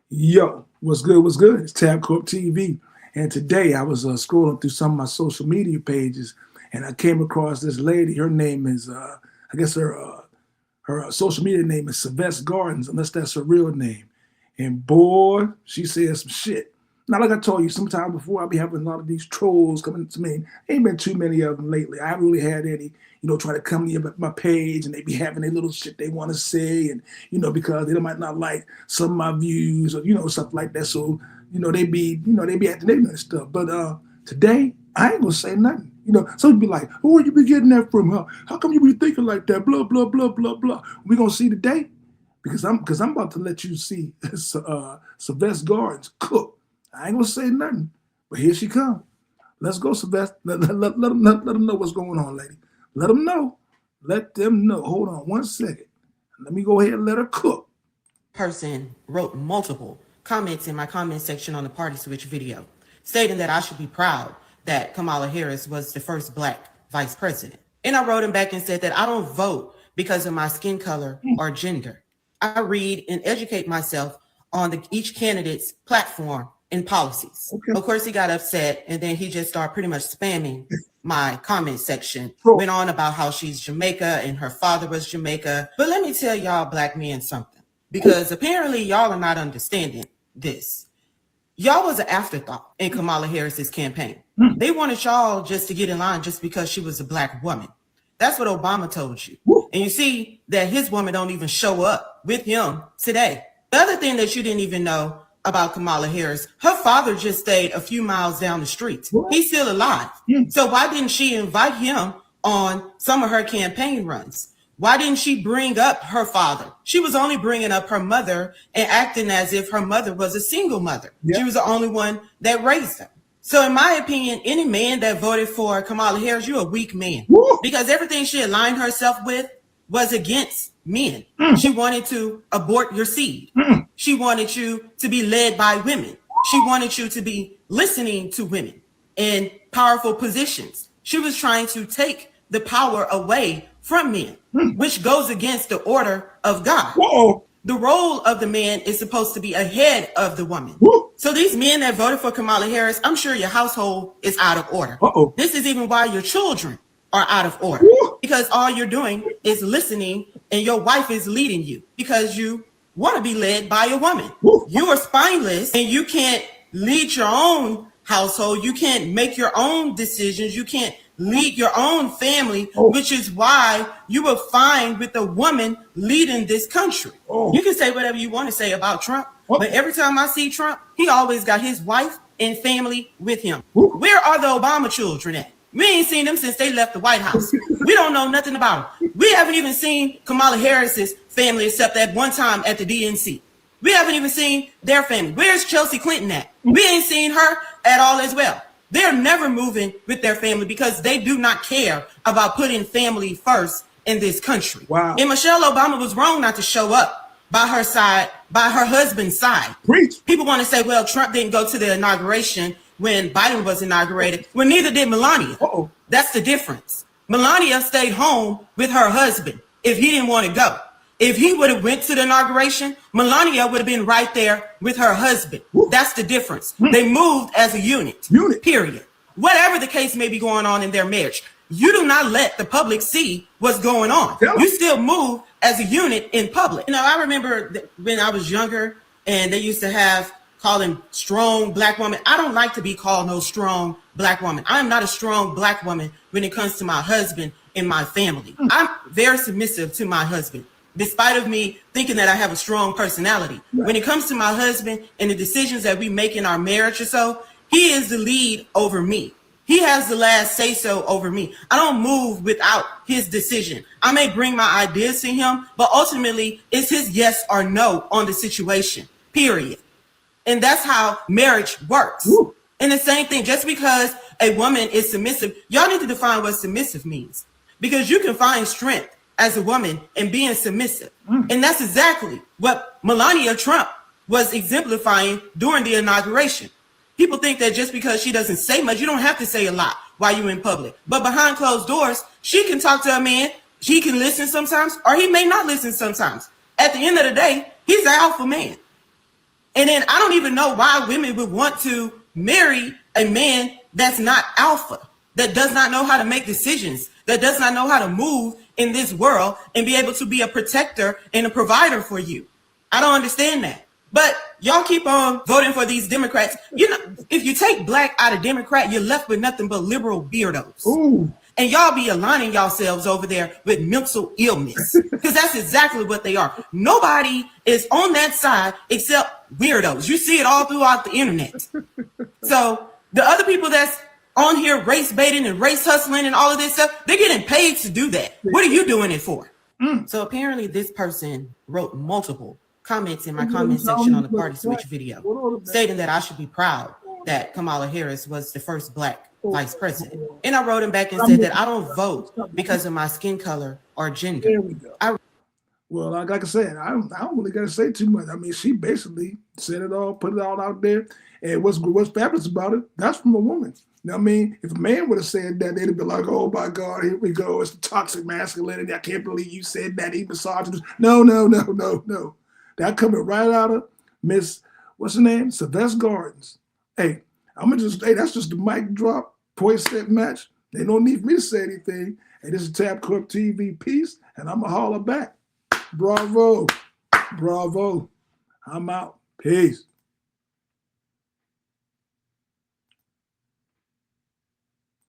Yo, what's good? What's good? It's Tabcorp TV. And today I was scrolling through some of my social media pages and I came across this lady. Her name is, I guess her social media name is SeeVest Gardens, unless that's her real name. And boy, she said some shit. Now, like I told you sometime before, I'll be having a lot of these trolls coming to me. Ain't been too many of them lately. I haven't really had any, try to come to my page and they be having their little shit they want to say. And, because they might not like some of my views or, stuff like that. So, they be acting ignorant and stuff. But today, I ain't going to say nothing. Some be like, where you be getting that from? How come you be thinking like that? Blah, blah, blah, blah, blah. We're going to see today because I'm about to let you see SeeVest Gardens cook. I ain't gonna say nothing, but here she come. Let's go, SeeVest. Let them know what's going on, lady. Let them know. Let them know. Hold on 1 second. Let me go ahead and let her cook. Person wrote multiple comments in my comment section on the Party Switch video, stating that I should be proud that Kamala Harris was the first Black vice president. And I wrote him back and said that I don't vote because of my skin color or gender. I read and educate myself on each candidate's platform and policies. Okay. Of course, he got upset and then he just started pretty much spamming my comment section. Went on about how she's Jamaica and her father was Jamaica. But let me tell y'all Black men something, because apparently y'all are not understanding this. Y'all was an afterthought in Kamala Harris's campaign. They wanted y'all just to get in line just because she was a Black woman. That's what Obama told you. And you see that his woman don't even show up with him today. The other thing that you didn't even know about Kamala Harris, her father just stayed a few miles down the street. What? He's still alive. So why didn't she invite him on some of her campaign runs? Why didn't she bring up her father? She was only bringing up her mother and acting as if her mother was a single mother. Yep. She was the only one that raised her. So in my opinion, any man that voted for Kamala Harris, you're a weak man. Woo! Because everything she aligned herself with was against men. She wanted to abort your seed. She wanted you to be led by women. She wanted you to be listening to women in powerful positions. She was trying to take the power away from men, which goes against the order of God. Whoa. The role of the man is supposed to be ahead of the woman. Woo. So these men that voted for Kamala Harris, I'm sure your household is out of order. This is even why your children are out of order. Woo. Because all you're doing is listening and your wife is leading you because you want to be led by a woman. Woo. You are spineless and you can't lead your own household. You can't make your own decisions. You can't lead your own family, which is why you will find with a woman leading this country. You can say whatever you want to say about Trump, but every time I see Trump, he always got his wife and family with him. Where are the Obama children at? We ain't seen them since they left the White House. We don't know nothing about them. We haven't even seen Kamala Harris's family except that one time at the DNC. We haven't even seen their family. Where's Chelsea Clinton at? We ain't seen her at all as well. They're never moving with their family because they do not care about putting family first in this country. Wow. And Michelle Obama was wrong not to show up by her side, by her husband's side. Preach. People want to say, well, Trump didn't go to the inauguration when Biden was inaugurated. Well, neither did Melania. That's the difference. Melania stayed home with her husband if he didn't want to go. If he would have went to the inauguration, Melania would have been right there with her husband. That's the difference. They moved as a unit, period. Whatever the case may be going on in their marriage, you do not let the public see what's going on. You still move as a unit in public. I remember when I was younger and they used to call him strong Black woman. I don't like to be called no strong Black woman. I am not a strong Black woman when it comes to my husband and my family. I'm very submissive to my husband, despite of me thinking that I have a strong personality. Right. When it comes to my husband and the decisions that we make in our marriage or so, he is the lead over me. He has the last say so over me. I don't move without his decision. I may bring my ideas to him, but ultimately it's his yes or no on the situation, period. And that's how marriage works. Woo. And the same thing, just because a woman is submissive, y'all need to define what submissive means, because you can find strength as a woman and being submissive. And that's exactly what Melania Trump was exemplifying during the inauguration. People think that just because she doesn't say much, you don't have to say a lot while you're in public. But behind closed doors, she can talk to a man. He can listen sometimes, or he may not listen sometimes. At the end of the day, he's the alpha man. And then I don't even know why women would want to marry a man that's not alpha, that does not know how to make decisions, that does not know how to move in this world and be able to be a protector and a provider for you. I don't understand that. But y'all keep on voting for these Democrats. You know, if you take black out of Democrat, you're left with nothing but liberal weirdos. Ooh. And y'all be aligning yourselves over there with mental illness, because that's exactly what they are. Nobody is on that side except weirdos. You see it all throughout the internet. So the other people that's on here race baiting and race hustling and all of this stuff, they're getting paid to do that. What are you doing it for? So apparently this person wrote multiple comments in my comment section on the Party Switch video, stating that I should be proud that Kamala Harris was the first black vice president. And I wrote him back and said that I don't vote because of my skin color or gender. There we go. Well, like I said, I don't really got to say too much. I mean, she basically said it all, put it all out there. And what's fabulous about it, that's from a woman. You know what I mean? If a man would have said that, they'd have been like, oh my God, here we go. It's the toxic masculinity. I can't believe you said that. He misogynist. No. That coming right out of Miss, what's her name? SeeVest Gardens. Hey, that's just the mic drop, point set match. They don't need me to say anything. And this is Tabcorp TV. Peace. And I'm going to holler back. Bravo. I'm out. Peace.